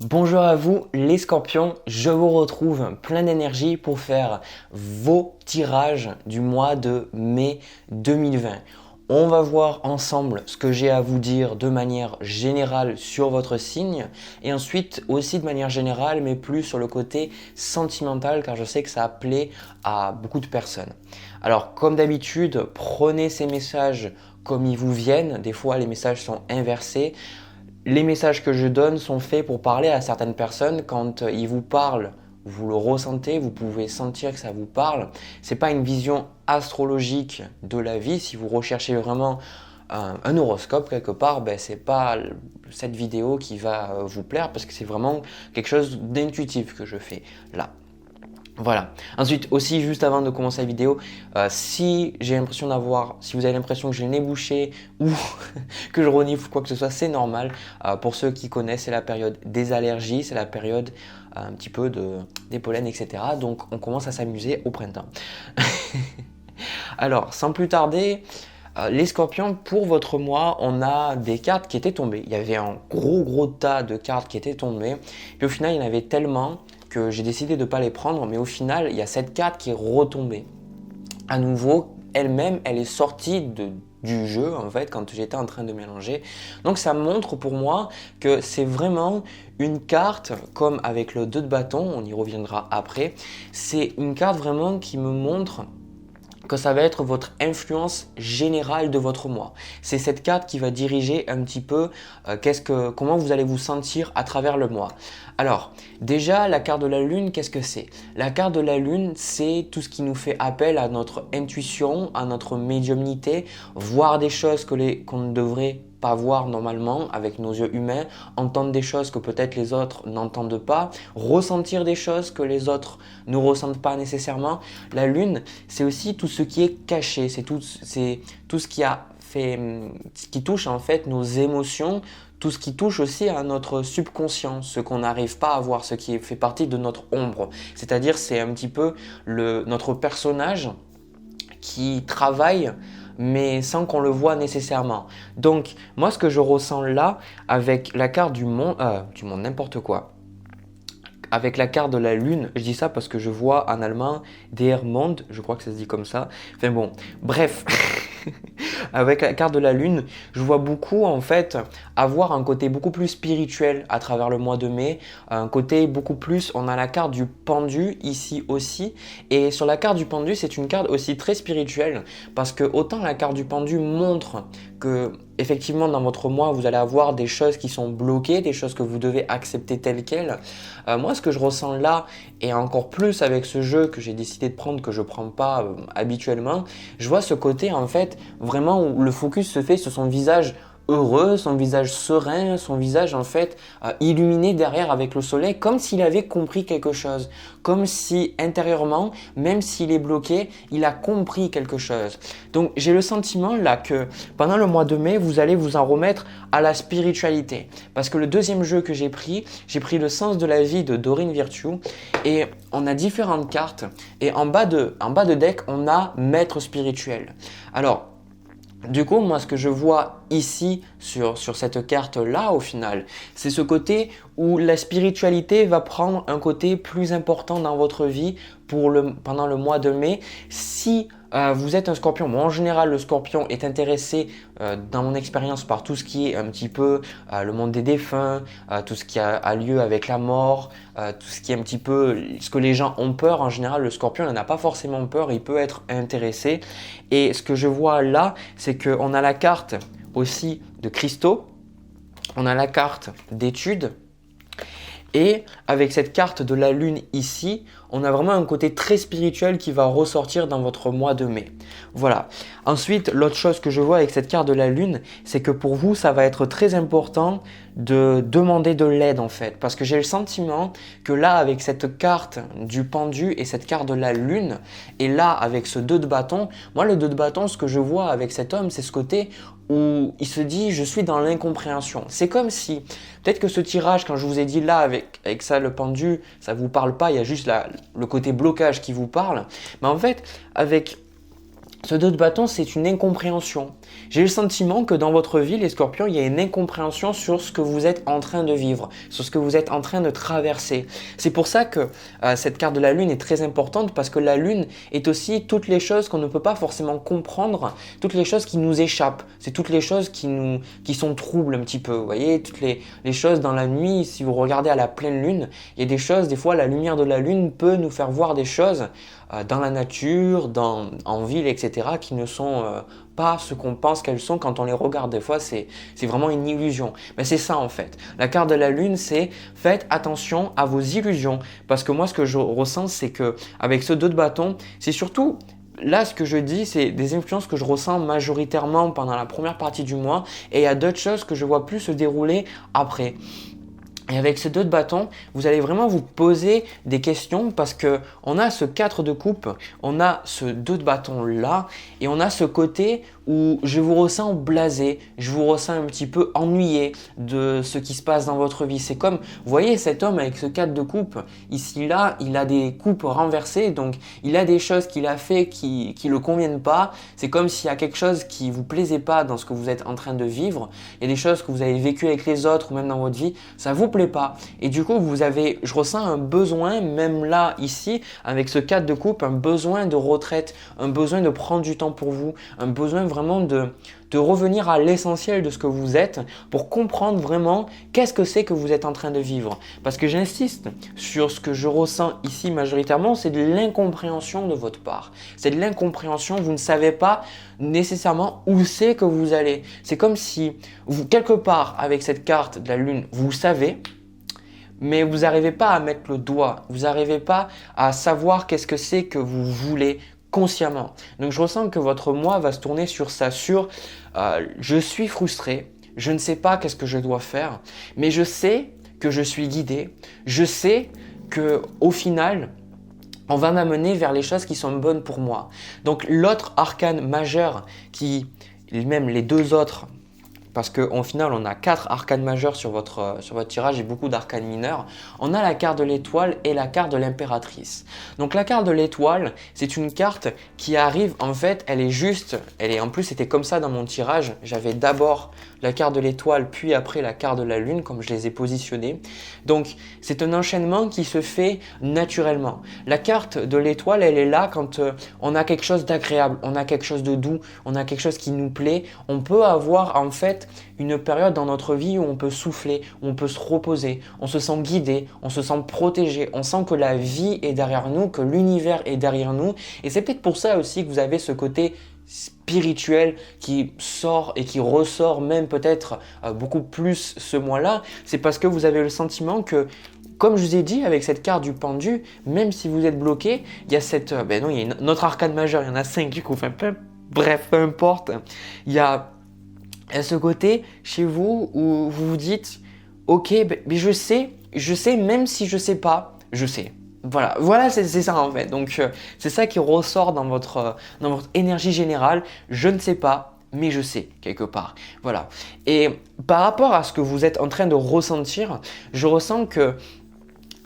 Bonjour à vous les scorpions, je vous retrouve plein d'énergie pour faire vos tirages du mois de mai 2020. On va voir ensemble ce que j'ai à vous dire de manière générale sur votre signe et ensuite aussi de manière générale mais plus sur le côté sentimental car je sais que ça plaît à beaucoup de personnes. Alors comme d'habitude, prenez ces messages comme ils vous viennent, des fois les messages sont inversés. Les messages que je donne sont faits pour parler à certaines personnes. Quand ils vous parlent, vous le ressentez, vous pouvez sentir que ça vous parle. Ce n'est pas une vision astrologique de la vie. Si vous recherchez vraiment un horoscope quelque part, ce n'est pas cette vidéo qui va vous plaire parce que c'est vraiment quelque chose d'intuitif que je fais là. Voilà. Ensuite aussi, juste avant de commencer la vidéo, si vous avez l'impression que j'ai le nez bouché ou que je renifle quoi que ce soit, c'est normal. Pour ceux qui connaissent, c'est la période des allergies, c'est la période un petit peu des pollens, etc. Donc on commence à s'amuser au printemps. Alors, sans plus tarder, les scorpions, pour votre mois, on a des cartes qui étaient tombées. Il y avait un gros tas de cartes qui étaient tombées. Puis au final, il y en avait tellement que j'ai décidé de ne pas les prendre, mais au final, il y a cette carte qui est retombée. À nouveau, elle-même, elle est sortie du jeu, en fait, quand j'étais en train de mélanger. Donc ça montre pour moi que c'est vraiment une carte, comme avec le 2 de bâton, on y reviendra après, c'est une carte vraiment qui me montre que ça va être votre influence générale de votre mois. C'est cette carte qui va diriger un petit peu comment vous allez vous sentir à travers le mois. Alors, déjà, la carte de la lune, qu'est-ce que c'est? La carte de la lune, c'est tout ce qui nous fait appel à notre intuition, à notre médiumnité, voir des choses qu'on ne devrait pas voir normalement avec nos yeux humains, entendre des choses que peut-être les autres n'entendent pas, ressentir des choses que les autres ne ressentent pas nécessairement. La lune, c'est aussi tout ce qui est caché, c'est tout ce qui touche en fait nos émotions, tout ce qui touche aussi à notre subconscient, ce qu'on n'arrive pas à voir, ce qui fait partie de notre ombre. C'est-à-dire c'est un petit peu notre personnage qui travaille mais sans qu'on le voit nécessairement. Donc, moi, ce que je ressens là, avec la carte du monde n'importe quoi, avec la carte de la lune, je dis ça parce que je vois en allemand Der Mond, je crois que ça se dit comme ça. Enfin bon, bref, avec la carte de la lune, je vois beaucoup en fait avoir un côté beaucoup plus spirituel à travers le mois de mai, un côté beaucoup plus, on a la carte du pendu ici aussi, et sur la carte du pendu, c'est une carte aussi très spirituelle parce que autant la carte du pendu montre que effectivement dans votre mois vous allez avoir des choses qui sont bloquées, des choses que vous devez accepter telles quelles. Moi ce que je ressens là et encore plus avec ce jeu que j'ai décidé de prendre que je ne prends pas habituellement, je vois ce côté en fait vraiment où le focus se fait sur son visage heureux, son visage serein, son visage en fait illuminé derrière avec le soleil, comme s'il avait compris quelque chose, comme si intérieurement, même s'il est bloqué, il a compris quelque chose. Donc j'ai le sentiment là que pendant le mois de mai, vous allez vous en remettre à la spiritualité. Parce que le deuxième jeu que j'ai pris le sens de la vie de Doreen Virtue et on a différentes cartes et en bas de deck, on a maître spirituel. Alors, du coup, moi, ce que je vois ici sur cette carte-là, au final, c'est ce côté où la spiritualité va prendre un côté plus important dans votre vie pendant le mois de mai. Si vous êtes un scorpion, moi en général, le scorpion est intéressé dans mon expérience par tout ce qui est un petit peu le monde des défunts, tout ce qui a lieu avec la mort, tout ce qui est un petit peu ce que les gens ont peur. En général, le scorpion n'en a pas forcément peur, il peut être intéressé. Et ce que je vois là, c'est qu'on a la carte aussi de cristaux, on a la carte d'études. Et avec cette carte de la lune ici, on a vraiment un côté très spirituel qui va ressortir dans votre mois de mai. Voilà. Ensuite, l'autre chose que je vois avec cette carte de la lune, c'est que pour vous, ça va être très important de demander de l'aide en fait. Parce que j'ai le sentiment que là, avec cette carte du pendu et cette carte de la lune, et là, avec ce 2 de bâton, moi le 2 de bâton, ce que je vois avec cet homme, c'est ce côté où il se dit je suis dans l'incompréhension. C'est comme si, peut-être que ce tirage, quand je vous ai dit là avec ça le pendu, ça vous parle pas, il y a juste le côté blocage qui vous parle. Mais en fait, avec Ce 2 de bâton, c'est une incompréhension. J'ai le sentiment que dans votre vie, les scorpions, il y a une incompréhension sur ce que vous êtes en train de vivre, sur ce que vous êtes en train de traverser. C'est pour ça que cette carte de la lune est très importante parce que la lune est aussi toutes les choses qu'on ne peut pas forcément comprendre, toutes les choses qui nous échappent. C'est toutes les choses qui sont troubles un petit peu. Vous voyez, toutes les choses dans la nuit, si vous regardez à la pleine lune, il y a des choses, des fois la lumière de la lune peut nous faire voir des choses dans la nature, en ville, etc., qui ne sont pas ce qu'on pense qu'elles sont quand on les regarde. Des fois, c'est vraiment une illusion. Mais c'est ça en fait. La carte de la lune, c'est faites attention à vos illusions. Parce que moi, ce que je ressens, c'est que avec ce 2 de bâton, c'est surtout là, ce que je dis, c'est des influences que je ressens majoritairement pendant la première partie du mois et il y a d'autres choses que je vois plus se dérouler après. Et avec ces 2 de bâton, vous allez vraiment vous poser des questions parce que on a ce 4 de coupe, on a ce 2 de bâton là et on a ce côté où je vous ressens blasé, je vous ressens un petit peu ennuyé de ce qui se passe dans votre vie. C'est comme, vous voyez cet homme avec ce 4 de coupe, ici là, il a des coupes renversées, donc il a des choses qu'il a fait qui le conviennent pas. C'est comme s'il y a quelque chose qui vous plaisait pas dans ce que vous êtes en train de vivre. Il y a des choses que vous avez vécues avec les autres ou même dans votre vie, ça vous plaît pas. Et du coup, je ressens un besoin, même là, ici, avec ce 4 de coupe, un besoin de retraite, un besoin de prendre du temps pour vous, un besoin vraiment de revenir à l'essentiel de ce que vous êtes pour comprendre vraiment qu'est-ce que c'est que vous êtes en train de vivre. Parce que j'insiste sur ce que je ressens ici majoritairement, c'est de l'incompréhension de votre part. C'est de l'incompréhension, vous ne savez pas nécessairement où c'est que vous allez. C'est comme si vous, quelque part avec cette carte de la lune, vous savez, mais vous n'arrivez pas à mettre le doigt, vous n'arrivez pas à savoir qu'est-ce que c'est que vous voulez consciemment. Donc je ressens que votre moi va se tourner sur ça, je suis frustré, je ne sais pas qu'est-ce que je dois faire, mais je sais que je suis guidé, je sais que au final, on va m'amener vers les choses qui sont bonnes pour moi. Donc l'autre arcane majeur même les 2 autres, parce qu'au final, on a 4 arcanes majeures sur votre tirage et beaucoup d'arcanes mineurs. On a la carte de l'étoile et la carte de l'impératrice. Donc la carte de l'étoile, c'est une carte qui arrive, en fait, en plus c'était comme ça dans mon tirage. J'avais d'abord la carte de l'étoile, puis après la carte de la lune, comme je les ai positionnés. Donc c'est un enchaînement qui se fait naturellement. La carte de l'étoile, elle est là quand on a quelque chose d'agréable, on a quelque chose de doux, on a quelque chose qui nous plaît. On peut avoir en fait une période dans notre vie où on peut souffler, où on peut se reposer, on se sent guidé, on se sent protégé, on sent que la vie est derrière nous, que l'univers est derrière nous. Et c'est peut-être pour ça aussi que vous avez ce côté spirituel qui sort et qui ressort même peut-être beaucoup plus ce mois-là. C'est parce que vous avez le sentiment que, comme je vous ai dit avec cette carte du pendu, même si vous êtes bloqué, il y a il y a une autre arcane majeure, il y en a 5 du coup, bref, peu importe. Il y a ce côté chez vous où vous vous dites ok, mais je sais même si je sais pas, je sais. Voilà, c'est ça en fait. Donc c'est ça qui ressort dans votre énergie générale. Je ne sais pas, mais je sais quelque part. Voilà. Et par rapport à ce que vous êtes en train de ressentir, je ressens que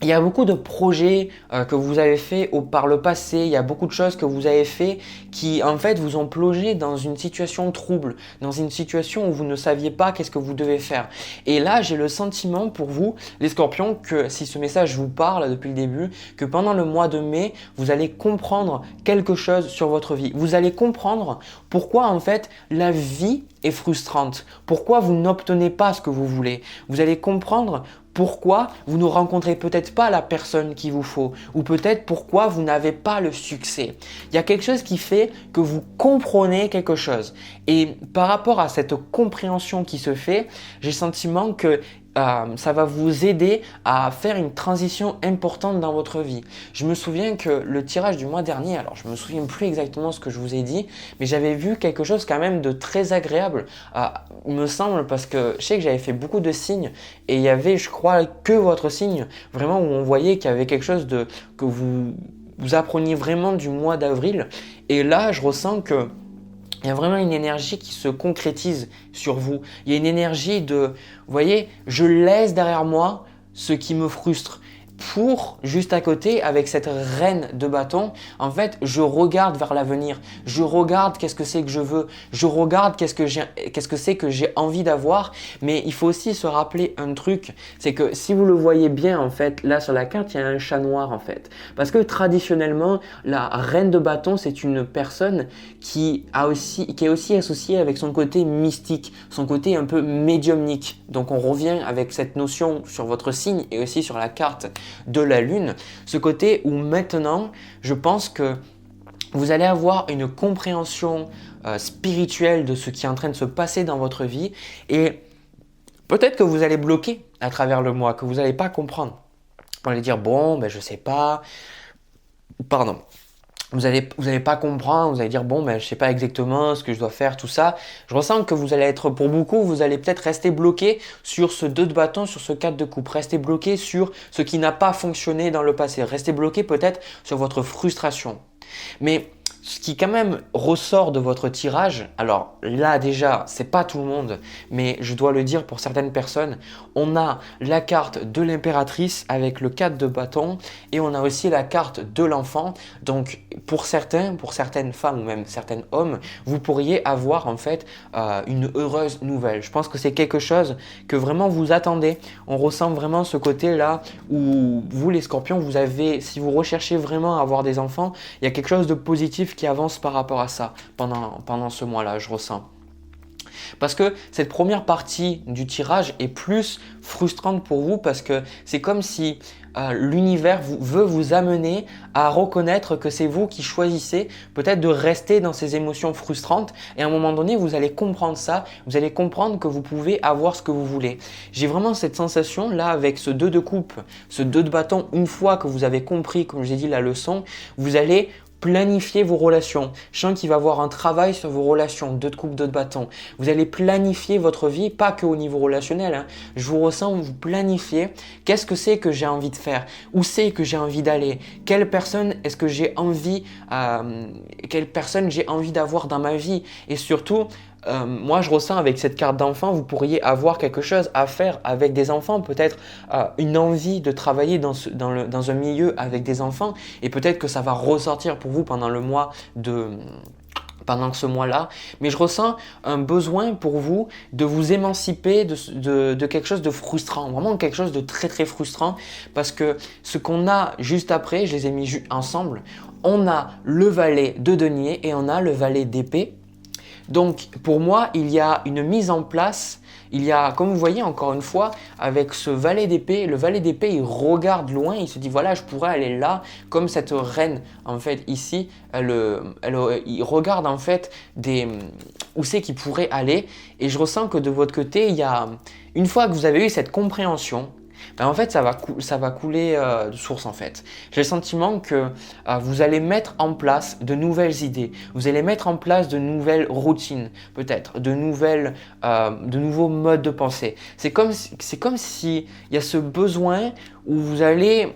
il y a beaucoup de projets que vous avez fait par le passé, il y a beaucoup de choses que vous avez fait qui en fait vous ont plongé dans une situation trouble, dans une situation où vous ne saviez pas qu'est-ce que vous devez faire. Et là, j'ai le sentiment pour vous, les scorpions, que si ce message vous parle depuis le début, que pendant le mois de mai, vous allez comprendre quelque chose sur votre vie. Vous allez comprendre pourquoi en fait la vie est frustrante, pourquoi vous n'obtenez pas ce que vous voulez. Vous allez comprendre pourquoi vous ne rencontrez peut-être pas la personne qu'il vous faut ou peut-être pourquoi vous n'avez pas le succès. Il y a quelque chose qui fait que vous comprenez quelque chose. Et par rapport à cette compréhension qui se fait, j'ai le sentiment que ça va vous aider à faire une transition importante dans votre vie. Je me souviens que le tirage du mois dernier, alors je me souviens plus exactement ce que je vous ai dit, mais j'avais vu quelque chose quand même de très agréable, il me semble, parce que je sais que j'avais fait beaucoup de signes et il y avait, je crois, que votre signe, vraiment où on voyait qu'il y avait quelque chose que vous appreniez vraiment du mois d'avril. Et là, je ressens que il y a vraiment une énergie qui se concrétise sur vous. Il y a une énergie vous voyez, je laisse derrière moi ce qui me frustre. pour juste à côté avec cette reine de bâton, en fait, je regarde vers l'avenir. Je regarde qu'est-ce que c'est que je veux. Je regarde qu'est-ce que c'est que j'ai envie d'avoir. Mais il faut aussi se rappeler un truc, c'est que si vous le voyez bien, en fait, là sur la carte, il y a un chat noir, en fait. Parce que traditionnellement, la reine de bâton, c'est une personne qui est aussi associée avec son côté mystique, son côté un peu médiumnique. Donc on revient avec cette notion sur votre signe et aussi sur la carte de la lune, ce côté où maintenant, je pense que vous allez avoir une compréhension spirituelle de ce qui est en train de se passer dans votre vie et peut-être que vous allez bloquer à travers le mois, que vous n'allez pas comprendre. Vous allez dire, bon, ben je sais pas, pardon. Vous allez pas comprendre, vous allez dire bon ben je sais pas exactement ce que je dois faire, tout ça. Je ressens que vous allez être, pour beaucoup, vous allez peut-être rester bloqué sur ce 2 de bâton, sur ce 4 de coupe, rester bloqué sur ce qui n'a pas fonctionné dans le passé, rester bloqué peut-être sur votre frustration. Mais ce qui quand même ressort de votre tirage, alors là déjà, c'est pas tout le monde, mais je dois le dire pour certaines personnes, on a la carte de l'impératrice avec le 4 de bâton et on a aussi la carte de l'enfant. Donc pour certaines femmes ou même certains hommes, vous pourriez avoir en fait une heureuse nouvelle. Je pense que c'est quelque chose que vraiment vous attendez. On ressent vraiment ce côté-là où vous les scorpions, vous avez, si vous recherchez vraiment à avoir des enfants, il y a quelque chose de positif qui avance par rapport à ça pendant ce mois-là, je ressens. Parce que cette première partie du tirage est plus frustrante pour vous parce que c'est comme si l'univers veut vous amener à reconnaître que c'est vous qui choisissez peut-être de rester dans ces émotions frustrantes et à un moment donné, vous allez comprendre ça, vous allez comprendre que vous pouvez avoir ce que vous voulez. J'ai vraiment cette sensation là avec ce 2 de coupe, ce 2 de bâton, une fois que vous avez compris, comme j'ai dit, la leçon, vous allez planifier vos relations. Je sens qu'il va y avoir un travail sur vos relations, 2 de coupe, 2 de bâton. Vous allez planifier votre vie, pas que au niveau relationnel. Hein. Je vous ressens, vous planifiez. Qu'est-ce que c'est que j'ai envie de faire? Où c'est que j'ai envie d'aller? Quelle personne est-ce que j'ai envie, d'avoir dans ma vie? Et surtout, moi je ressens avec cette carte d'enfant, vous pourriez avoir quelque chose à faire avec des enfants, peut-être une envie de travailler dans un milieu avec des enfants et peut-être que ça va ressortir pour vous pendant ce mois-là, mais je ressens un besoin pour vous de vous émanciper de quelque chose de frustrant, vraiment quelque chose de très très frustrant parce que ce qu'on a juste après, je les ai mis ensemble, on a le valet de denier et on a le valet d'épée. Donc pour moi, il y a une mise en place, il y a, comme vous voyez encore une fois, avec ce valet d'épée, le valet d'épée il regarde loin, il se dit voilà je pourrais aller là, comme cette reine en fait ici, il regarde en fait où c'est qu'il pourrait aller et je ressens que de votre côté, il y a, une fois que vous avez eu cette compréhension, ben en fait, ça va couler de source en fait. J'ai le sentiment que vous allez mettre en place de nouvelles idées, vous allez mettre en place de nouvelles routines, peut-être, de nouveaux modes de pensée. C'est comme si il y a ce besoin où vous allez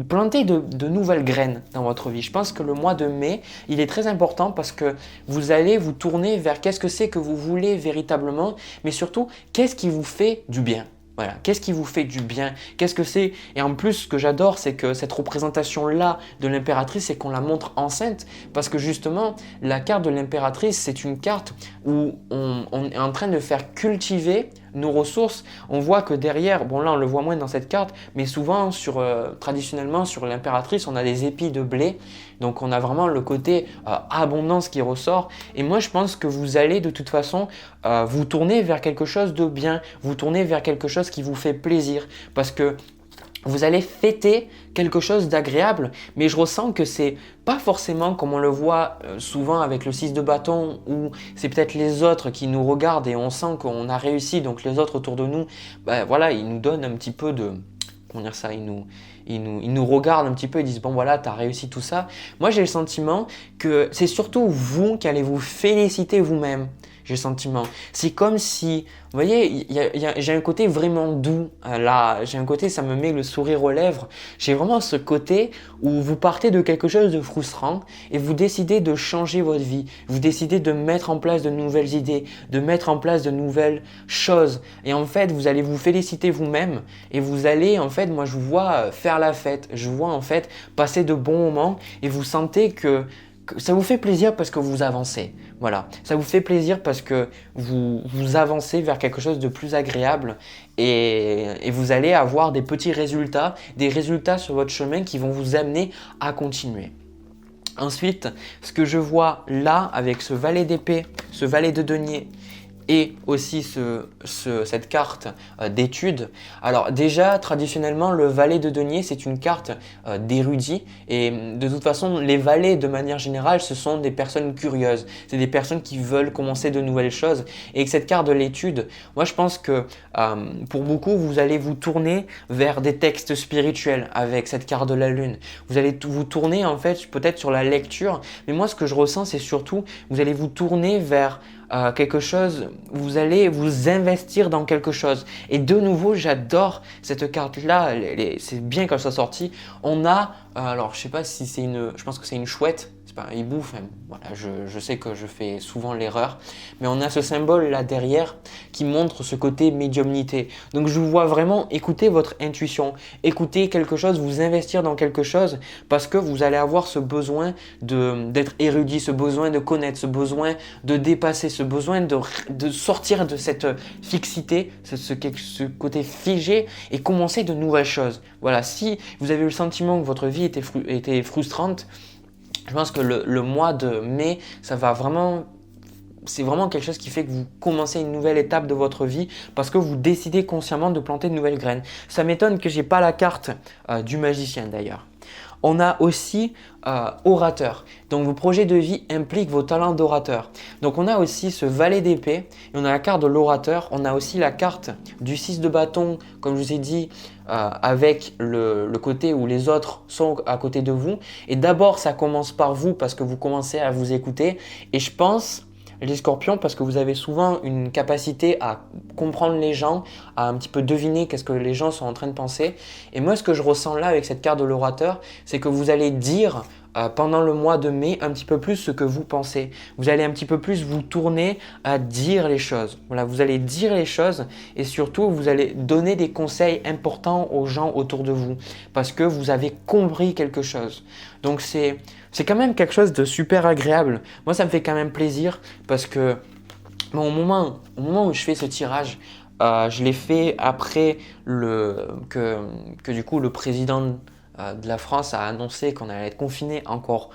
planter de nouvelles graines dans votre vie. Je pense que le mois de mai, il est très important parce que vous allez vous tourner vers qu'est-ce que c'est que vous voulez véritablement, mais surtout, qu'est-ce qui vous fait du bien. Voilà, qu'est-ce qui vous fait du bien? Qu'est-ce que c'est? Et en plus, ce que j'adore, c'est que cette représentation-là de l'impératrice, c'est qu'on la montre enceinte parce que justement, la carte de l'impératrice, c'est une carte où on est en train de faire cultiver nos ressources. On voit que derrière, bon là on le voit moins dans cette carte, mais souvent traditionnellement sur l'impératrice, on a des épis de blé. Donc on a vraiment le côté abondance qui ressort. Et moi je pense que vous allez de toute façon vous tourner vers quelque chose de bien, vous tourner vers quelque chose qui vous fait plaisir. Parce que vous allez fêter quelque chose d'agréable, mais je ressens que c'est pas forcément comme on le voit souvent avec le 6 de bâton où c'est peut-être les autres qui nous regardent et on sent qu'on a réussi, donc les autres autour de nous, ben voilà, ils nous donnent un petit peu de, comment dire ça, ils nous regardent un petit peu et disent bon voilà, tu as réussi tout ça. Moi j'ai le sentiment que c'est surtout vous qui allez vous féliciter vous-même, j'ai le sentiment. C'est comme si, vous voyez, j'ai un côté vraiment doux là, j'ai un côté, ça me met le sourire aux lèvres. J'ai vraiment ce côté où vous partez de quelque chose de frustrant et vous décidez de changer votre vie. Vous décidez de mettre en place de nouvelles idées, de mettre en place de nouvelles choses. Et en fait, vous allez vous féliciter vous-même et vous allez, en fait, moi je vous vois faire la fête. Je vous vois en fait passer de bons moments et vous sentez que ça vous fait plaisir parce que vous avancez. Voilà, ça vous fait plaisir parce que vous avancez vers quelque chose de plus agréable et vous allez avoir des petits résultats, des résultats sur votre chemin qui vont vous amener à continuer. Ensuite, ce que je vois là avec ce valet d'épée, ce valet de denier et aussi cette carte d'étude. Alors déjà, traditionnellement, le valet de denier, c'est une carte d'érudit et de toute façon, les valets, de manière générale, ce sont des personnes curieuses. C'est des personnes qui veulent commencer de nouvelles choses. Et avec cette carte de l'étude, moi, je pense que pour beaucoup, vous allez vous tourner vers des textes spirituels avec cette carte de la lune. Vous allez vous tourner, en fait, peut-être sur la lecture. Mais moi, ce que je ressens, c'est surtout, vous allez vous tourner vers quelque chose, vous allez vous investir dans quelque chose. Et de nouveau, j'adore cette carte-là, c'est bien qu'elle soit sortie. On a, alors je sais pas si c'est je pense que c'est une chouette, c'est pas un hibou, enfin, voilà, je sais que je fais souvent l'erreur, mais on a ce symbole là derrière qui montre ce côté médiumnité. Donc je vous vois vraiment écouter votre intuition, écouter quelque chose, vous investir dans quelque chose parce que vous allez avoir ce besoin d'être érudit, ce besoin de connaître, ce besoin de dépasser, ce besoin de sortir de cette fixité, ce côté figé et commencer de nouvelles choses. Voilà, si vous avez eu le sentiment que votre vie était frustrante, je pense que le mois de mai, c'est vraiment quelque chose qui fait que vous commencez une nouvelle étape de votre vie parce que vous décidez consciemment de planter de nouvelles graines. Ça m'étonne que j'ai pas la carte du magicien d'ailleurs. On a aussi orateur. Donc vos projets de vie impliquent vos talents d'orateur. Donc on a aussi ce valet d'épée et on a la carte de l'orateur. On a aussi la carte du 6 de bâton, comme je vous ai dit, avec le côté où les autres sont à côté de vous. Et d'abord, ça commence par vous parce que vous commencez à vous écouter. Et je pense, les scorpions, parce que vous avez souvent une capacité à comprendre les gens, à un petit peu deviner qu'est-ce que les gens sont en train de penser. Et moi, ce que je ressens là avec cette carte de l'orateur, c'est que vous allez dire pendant le mois de mai un petit peu plus ce que vous pensez. Vous allez un petit peu plus vous tourner à dire les choses. Voilà, vous allez dire les choses et surtout, vous allez donner des conseils importants aux gens autour de vous parce que vous avez compris quelque chose. Donc, c'est quand même quelque chose de super agréable. Moi, ça me fait quand même plaisir parce que au moment où je fais ce tirage, je l'ai fait après que du coup le président de la France a annoncé qu'on allait être confiné encore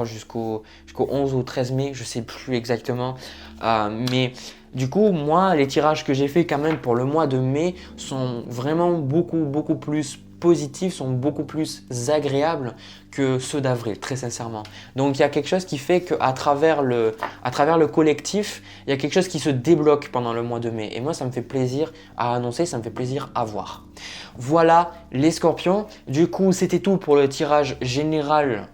jusqu'au 11 ou 13 mai, je ne sais plus exactement. Mais du coup, moi, les tirages que j'ai fait quand même pour le mois de mai sont vraiment beaucoup plus positifs, sont beaucoup plus agréables que ceux d'avril, très sincèrement. Donc il y a quelque chose qui fait qu'à travers le collectif, il y a quelque chose qui se débloque pendant le mois de mai. Et moi, ça me fait plaisir à annoncer, ça me fait plaisir à voir. Voilà les scorpions. Du coup, c'était tout pour le tirage général.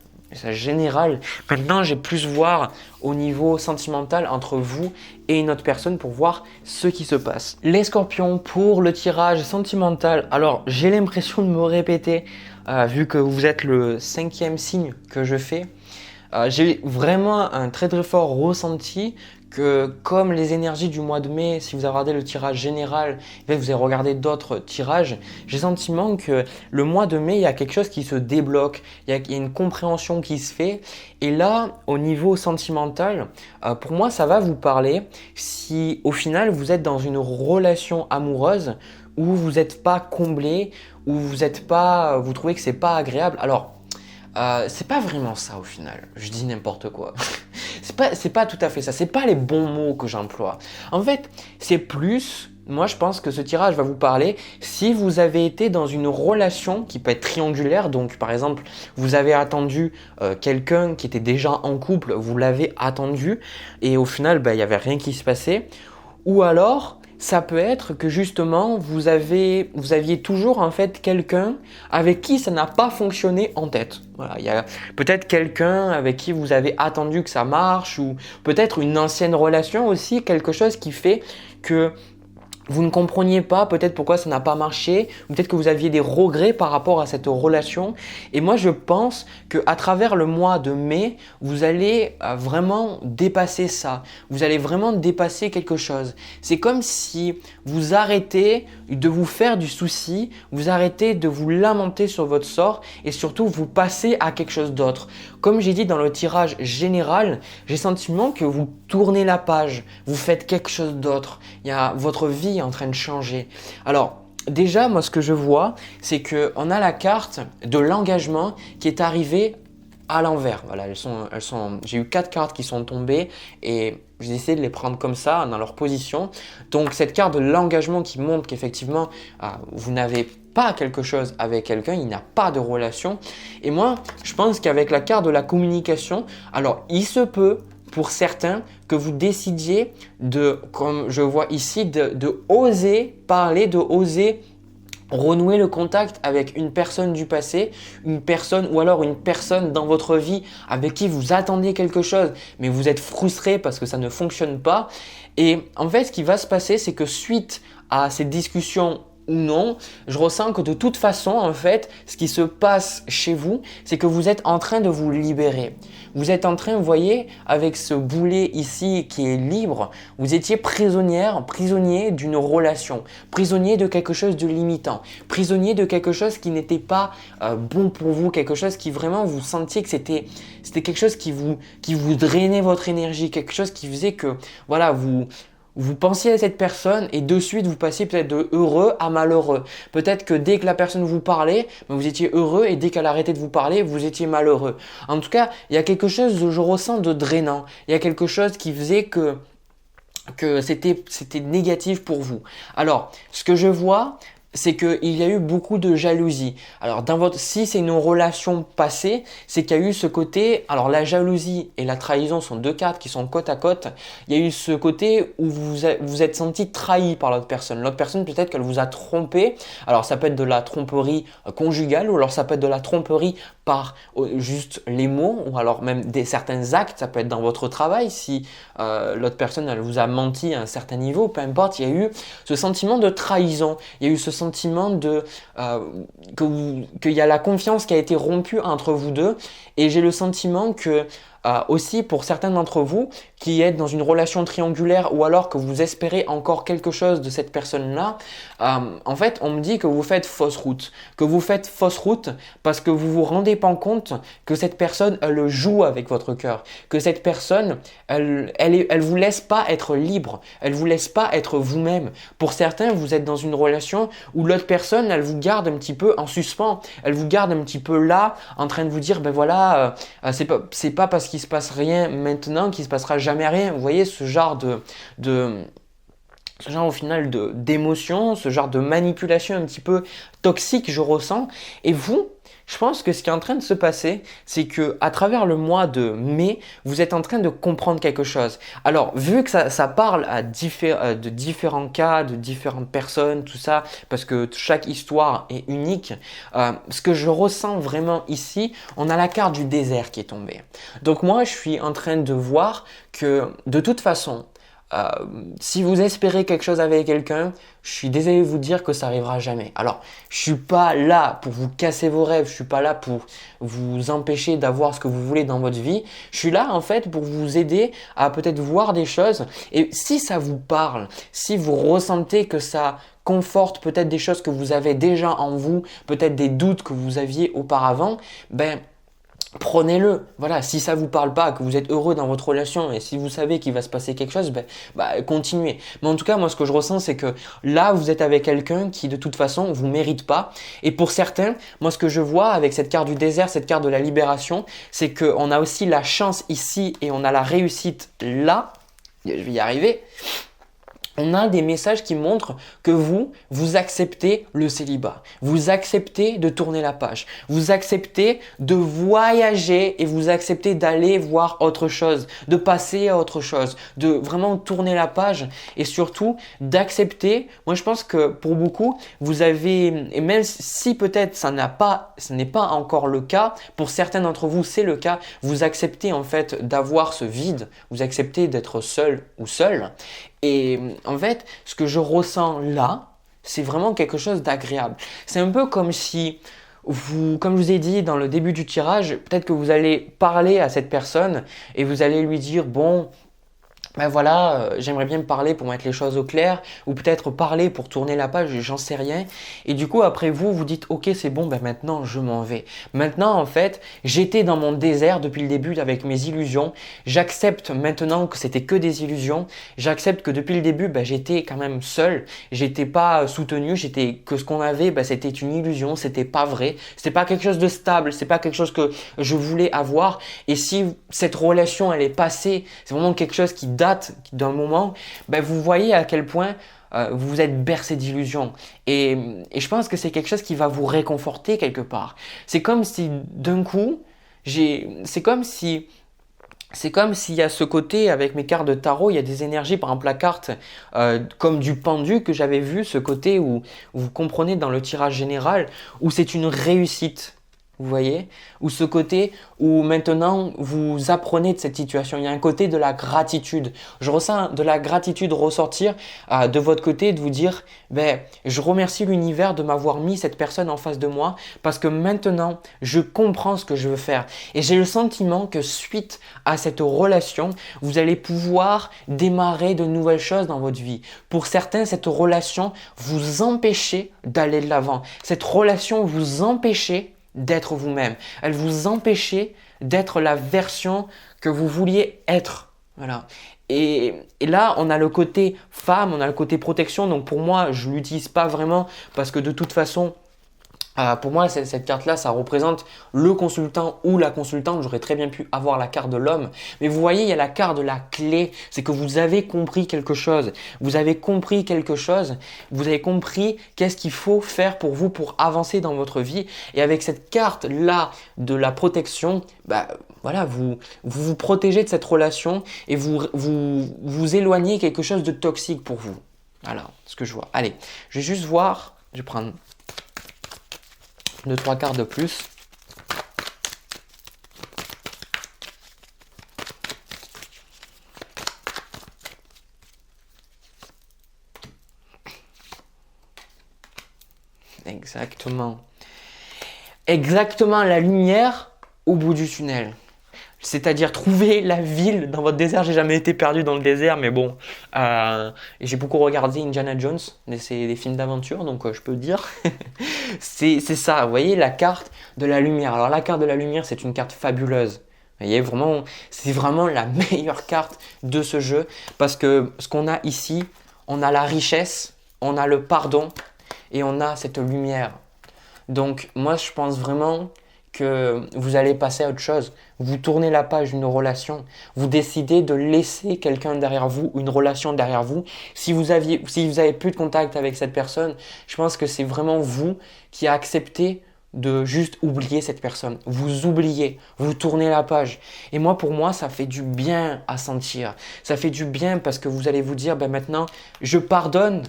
Maintenant, j'ai plus voir au niveau sentimental entre vous et une autre personne pour voir ce qui se passe. Les scorpions, pour le tirage sentimental, alors j'ai l'impression de me répéter vu que vous êtes le 5e signe que je fais. J'ai vraiment un très fort ressenti que comme les énergies du mois de mai, si vous avez regardé le tirage général, vous avez regardé d'autres tirages, j'ai le sentiment que le mois de mai, il y a quelque chose qui se débloque, il y a une compréhension qui se fait. Et là, au niveau sentimental, pour moi, ça va vous parler si au final, vous êtes dans une relation amoureuse où vous n'êtes pas comblé, où vous trouvez que c'est pas agréable. Alors, c'est pas vraiment ça au final, je dis n'importe quoi. c'est pas tout à fait ça, c'est pas les bons mots que j'emploie. En fait, c'est plus, moi je pense que ce tirage va vous parler si vous avez été dans une relation qui peut être triangulaire, donc par exemple, vous avez attendu quelqu'un qui était déjà en couple, vous l'avez attendu et au final, il n'y avait rien qui se passait. Ou alors, ça peut être que justement vous aviez toujours en fait quelqu'un avec qui ça n'a pas fonctionné en tête. Voilà, il y a peut-être quelqu'un avec qui vous avez attendu que ça marche, ou peut-être une ancienne relation aussi, quelque chose qui fait que vous ne compreniez pas peut-être pourquoi ça n'a pas marché, ou peut-être que vous aviez des regrets par rapport à cette relation. Et moi, je pense qu'à travers le mois de mai, vous allez vraiment dépasser ça. Vous allez vraiment dépasser quelque chose. C'est comme si vous arrêtez de vous faire du souci, vous arrêtez de vous lamenter sur votre sort, et surtout vous passez à quelque chose d'autre. Comme j'ai dit dans le tirage général, j'ai le sentiment que vous tournez la page, vous faites quelque chose d'autre. Il y a votre vie est en train de changer. Alors déjà, moi ce que je vois, c'est qu'on a la carte de l'engagement qui est arrivée à l'envers. Voilà, j'ai eu 4 cartes qui sont tombées et j'ai essayé de les prendre comme ça dans leur position. Donc cette carte de l'engagement qui montre qu'effectivement vous n'avez pas quelque chose avec quelqu'un, il n'y a pas de relation. Et moi, je pense qu'avec la carte de la communication, alors il se peut pour certains que vous décidiez de, comme je vois ici, de oser parler, de oser renouer le contact avec une personne du passé, une personne ou alors une personne dans votre vie avec qui vous attendez quelque chose, mais vous êtes frustré parce que ça ne fonctionne pas. Et en fait, ce qui va se passer, c'est que suite à ces discussions ou non, je ressens que de toute façon, en fait, ce qui se passe chez vous, c'est que vous êtes en train de vous libérer. Vous êtes en train, vous voyez, avec ce boulet ici qui est libre, vous étiez prisonnier d'une relation, prisonnier de quelque chose de limitant, prisonnier de quelque chose qui n'était pas bon pour vous, quelque chose qui vraiment vous sentiez que c'était quelque chose qui vous drainait votre énergie, quelque chose qui faisait que, voilà, vous pensiez à cette personne et de suite vous passiez peut-être de heureux à malheureux. Peut-être que dès que la personne vous parlait, vous étiez heureux et dès qu'elle arrêtait de vous parler, vous étiez malheureux. En tout cas, il y a quelque chose je ressens de drainant. Il y a quelque chose qui faisait que c'était négatif pour vous. Alors, ce que je vois, c'est qu'il y a eu beaucoup de jalousie. Alors, si c'est une relation passée, c'est qu'il y a eu ce côté, alors la jalousie et la trahison sont deux cartes qui sont côte à côte. Il y a eu ce côté où vous êtes senti trahi par l'autre personne. L'autre personne, peut-être qu'elle vous a trompé. Alors, ça peut être de la tromperie conjugale ou alors ça peut être de la tromperie par juste les mots ou alors même certains actes. Ça peut être dans votre travail si l'autre personne, elle vous a menti à un certain niveau. Peu importe, il y a eu ce sentiment de trahison. Il y a eu ce sentiment qu'il y a la confiance qui a été rompue entre vous deux, et j'ai le sentiment que aussi pour certains d'entre vous qui êtes dans une relation triangulaire ou alors que vous espérez encore quelque chose de cette personne-là, en fait on me dit que vous faites fausse route. Que vous faites fausse route parce que vous vous rendez pas compte que cette personne elle joue avec votre cœur. Que cette personne elle vous laisse pas être libre. Elle vous laisse pas être vous-même. Pour certains vous êtes dans une relation où l'autre personne elle vous garde un petit peu en suspens. Elle vous garde un petit peu là en train de vous dire ben voilà c'est pas parce qu'il se passe rien maintenant qu'il se passera jamais rien. Vous voyez ce genre ce genre au final d'émotion, ce genre de manipulation un petit peu toxique je ressens. Et vous, je pense que ce qui est en train de se passer, c'est que à travers le mois de mai, vous êtes en train de comprendre quelque chose. Alors, vu que ça parle de différents cas, de différentes personnes, tout ça, parce que chaque histoire est unique, ce que je ressens vraiment ici, on a la carte du désert qui est tombée. Donc moi, je suis en train de voir que de toute façon, si vous espérez quelque chose avec quelqu'un, je suis désolé de vous dire que ça arrivera jamais. Alors, je suis pas là pour vous casser vos rêves, je suis pas là pour vous empêcher d'avoir ce que vous voulez dans votre vie. Je suis là en fait pour vous aider à peut-être voir des choses. Et si ça vous parle, si vous ressentez que ça conforte peut-être des choses que vous avez déjà en vous, peut-être des doutes que vous aviez auparavant, ben prenez-le. Voilà, si ça vous parle pas, que vous êtes heureux dans votre relation et si vous savez qu'il va se passer quelque chose, continuez. Mais en tout cas, moi ce que je ressens, c'est que là, vous êtes avec quelqu'un qui de toute façon vous mérite pas. Et pour certains, moi ce que je vois avec cette carte du désert, cette carte de la libération, c'est qu'on a aussi la chance ici et on a la réussite là. Je vais y arriver. on a des messages qui montrent que vous acceptez le célibat, vous acceptez de tourner la page, vous acceptez de voyager et vous acceptez d'aller voir autre chose, de passer à autre chose, de vraiment tourner la page et surtout d'accepter. Moi, je pense que pour beaucoup, vous avez, et même si peut-être ce n'est pas encore le cas, pour certains d'entre vous, c'est le cas, vous acceptez en fait d'avoir ce vide, vous acceptez d'être seul ou seule. Et en fait, ce que je ressens là, c'est vraiment quelque chose d'agréable. C'est un peu comme si comme je vous ai dit dans le début du tirage, peut-être que vous allez parler à cette personne et vous allez lui dire, bon, ben voilà, j'aimerais bien me parler pour mettre les choses au clair, ou peut-être parler pour tourner la page, j'en sais rien. Et du coup, après vous dites, ok, c'est bon, ben maintenant je m'en vais. Maintenant, en fait, j'étais dans mon désert depuis le début avec mes illusions. J'accepte maintenant que c'était que des illusions. J'accepte que depuis le début, ben, j'étais quand même seul. J'étais pas soutenu, que ce qu'on avait, ben, c'était une illusion, c'était pas vrai. C'était pas quelque chose de stable, c'est pas quelque chose que je voulais avoir. Et si cette relation, elle est passée, c'est vraiment quelque chose qui date d'un moment, ben vous voyez à quel point vous êtes bercé d'illusions. Et je pense que c'est quelque chose qui va vous réconforter quelque part. C'est comme si d'un coup, c'est comme s'il y a ce côté avec mes cartes de tarot, il y a des énergies, par exemple la carte comme du pendu que j'avais vu, ce côté où vous comprenez dans le tirage général, où c'est une réussite. Vous voyez? Ou ce côté où maintenant vous apprenez de cette situation. Il y a un côté de la gratitude. Je ressens de la gratitude ressortir de votre côté, de vous dire, ben, je remercie l'univers de m'avoir mis cette personne en face de moi parce que maintenant je comprends ce que je veux faire. Et j'ai le sentiment que suite à cette relation, vous allez pouvoir démarrer de nouvelles choses dans votre vie. Pour certains, cette relation vous empêchait d'aller de l'avant. Cette relation vous empêchait d'être vous-même. Elle vous empêchait d'être la version que vous vouliez être. Voilà. Et là, on a le côté femme, on a le côté protection. Donc pour moi, je ne l'utilise pas vraiment parce que de toute façon, pour moi, cette carte-là, ça représente le consultant ou la consultante. J'aurais très bien pu avoir la carte de l'homme. Mais vous voyez, il y a la carte de la clé. C'est que vous avez compris quelque chose. Vous avez compris quelque chose. Vous avez compris qu'est-ce qu'il faut faire pour vous pour avancer dans votre vie. Et avec cette carte-là de la protection, bah, voilà, vous protégez de cette relation et vous éloignez quelque chose de toxique pour vous. Voilà ce que je vois. Allez, je vais juste voir. Je vais prendre 2-3 cartes de plus. Exactement. Exactement la lumière au bout du tunnel. C'est-à-dire trouver la ville dans votre désert. J'ai jamais été perdu dans le désert, mais bon, j'ai beaucoup regardé Indiana Jones, c'est des films d'aventure, donc je peux dire. c'est ça, vous voyez la carte de la lumière. Alors la carte de la lumière, c'est une carte fabuleuse. Vous voyez, vraiment, c'est vraiment la meilleure carte de ce jeu parce que ce qu'on a ici, on a la richesse, on a le pardon et on a cette lumière. Donc moi, je pense vraiment que vous allez passer à autre chose. Vous tournez la page d'une relation. Vous décidez de laisser quelqu'un derrière vous, une relation derrière vous. Si vous avez plus de contact avec cette personne, je pense que c'est vraiment vous qui acceptez de juste oublier cette personne. Vous oubliez, vous tournez la page. Et moi, pour moi, ça fait du bien à sentir. Ça fait du bien parce que vous allez vous dire, ben maintenant, je pardonne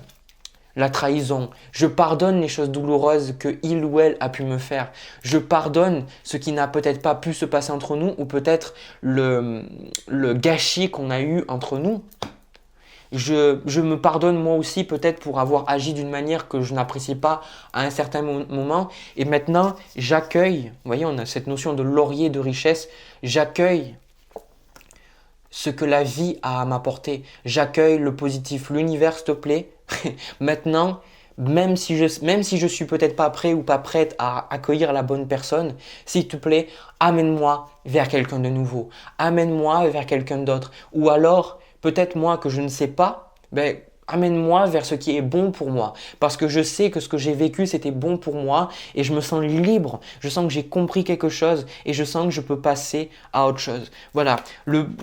la trahison, je pardonne les choses douloureuses que il ou elle a pu me faire, je pardonne ce qui n'a peut-être pas pu se passer entre nous ou peut-être le gâchis qu'on a eu entre nous. Je me pardonne moi aussi peut-être pour avoir agi d'une manière que je n'apprécie pas à un certain moment et maintenant j'accueille, vous voyez on a cette notion de laurier de richesse, j'accueille ce que la vie a à m'apporter. J'accueille le positif. L'univers, s'il te plaît. Maintenant, même si je suis peut-être pas prêt ou pas prête à accueillir la bonne personne, s'il te plaît, amène-moi vers quelqu'un de nouveau. Amène-moi vers quelqu'un d'autre. Ou alors, peut-être moi que je ne sais pas, ben, amène-moi vers ce qui est bon pour moi. Parce que je sais que ce que j'ai vécu, c'était bon pour moi et je me sens libre. Je sens que j'ai compris quelque chose et je sens que je peux passer à autre chose. Voilà,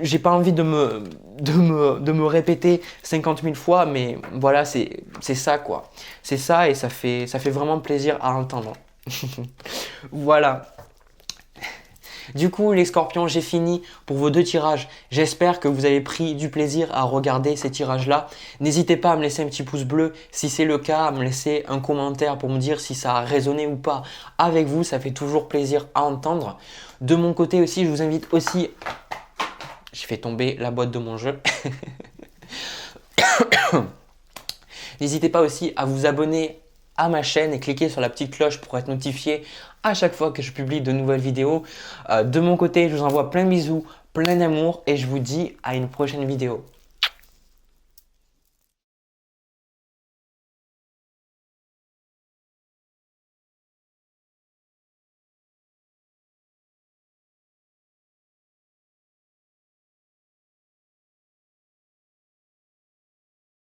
j'ai pas envie de me répéter 50 000 fois, mais voilà, c'est ça quoi. C'est ça et ça fait vraiment plaisir à entendre. Voilà. Du coup, les scorpions, j'ai fini pour vos 2 tirages. J'espère que vous avez pris du plaisir à regarder ces tirages-là. N'hésitez pas à me laisser un petit pouce bleu si c'est le cas, à me laisser un commentaire pour me dire si ça a résonné ou pas avec vous. Ça fait toujours plaisir à entendre. De mon côté aussi, je vous invite aussi... J'ai fait tomber la boîte de mon jeu. N'hésitez pas aussi à vous abonner à ma chaîne et cliquer sur la petite cloche pour être notifié à chaque fois que je publie de nouvelles vidéos. De mon côté, je vous envoie plein de bisous, plein d'amour et je vous dis à une prochaine vidéo.